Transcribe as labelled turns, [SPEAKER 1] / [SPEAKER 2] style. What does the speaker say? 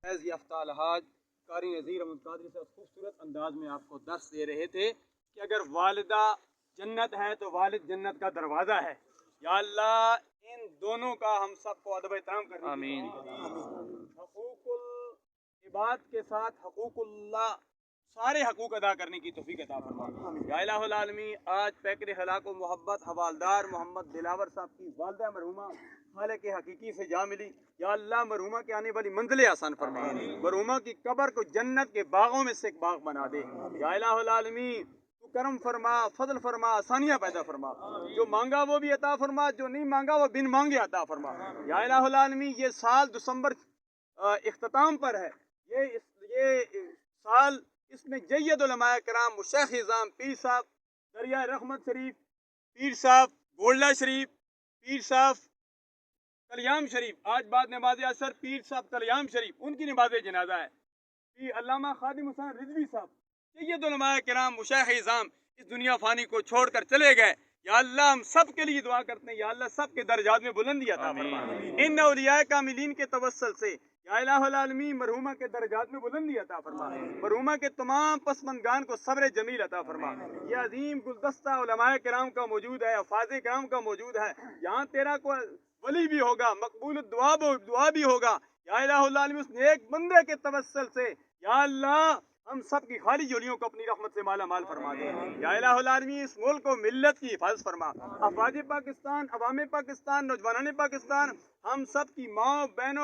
[SPEAKER 1] فیض یافتہ الحاج قاری نذیر احمد قادری سے خوبصورت انداز میں آپ کو درس دے رہے تھے کہ اگر والدہ جنت ہے تو والد جنت کا دروازہ ہے. یا اللہ ان دونوں کا ہم سب کو ادب احترام کرنے
[SPEAKER 2] آمین.
[SPEAKER 1] حقوق العباد کے ساتھ حقوق اللہ سارے حقوق ادا کرنے کی توفیق عطا فرما. یا الہ العالمین آج پیکر ہلاک و محبت حوالدار محمد دلاور صاحب کی والدہ مرحومہ خالق حقیقی سے جا ملی. یا اللہ مرحومہ کے آنے والی منزلیں آسان فرما. مرحومہ کی قبر کو جنت کے باغوں میں سے ایک باغ بنا دے. یا الہ العالمین تو کرم فرما، فضل فرما، آسانیاں پیدا فرما. جو مانگا وہ بھی عطا فرما، جو نہیں مانگا وہ بن مانگے عطا فرما. یا الہ العالمین یہ سال دسمبر اختتام پر ہے. یہ سال اس میں جید علماء کرام مشیخ اعظام پیر صاحب دریا رحمت شریف، پیر صاحب گولڈا شریف، پیر صاحب کلیام شریف، آج بعد نماز اثر پیر صاحب کلیام شریف ان کی نماز جنازہ ہے. پیر علامہ خادم حسین رضوی صاحب جید علماء کرام مشیخ اعظام اس دنیا فانی کو چھوڑ کر چلے گئے. یا اللہ ہم سب کے لیے دعا کرتے ہیں، یا اللہ سب کے درجات میں بلندی عطا فرما. ان اولیاء کاملین کے توسل سے یا الہ العالمین مرحومہ کے درجات میں بلندی عطا فرما. مرحومہ کے تمام پسماندگان کو صبر جمیل عطا فرما. یہ عظیم گلدستہ علماء کرام کا موجود ہے، حفاظ کرام کا موجود ہے. یہاں تیرا کوئی ولی بھی ہوگا، مقبول دعا بھی ہوگا. یا الہ العالمین اس نیک بندے کے توسل سے یا اللہ ہم سب کی خالی جولیوں کو اپنی رحمت سے مالا مال فرما دے. یا الہ العالمین اس ملک کو ملت کی حفاظت فرما. افواج پاکستان، عوام پاکستان، نوجوانان پاکستان، ہم سب کی ماں بہنوں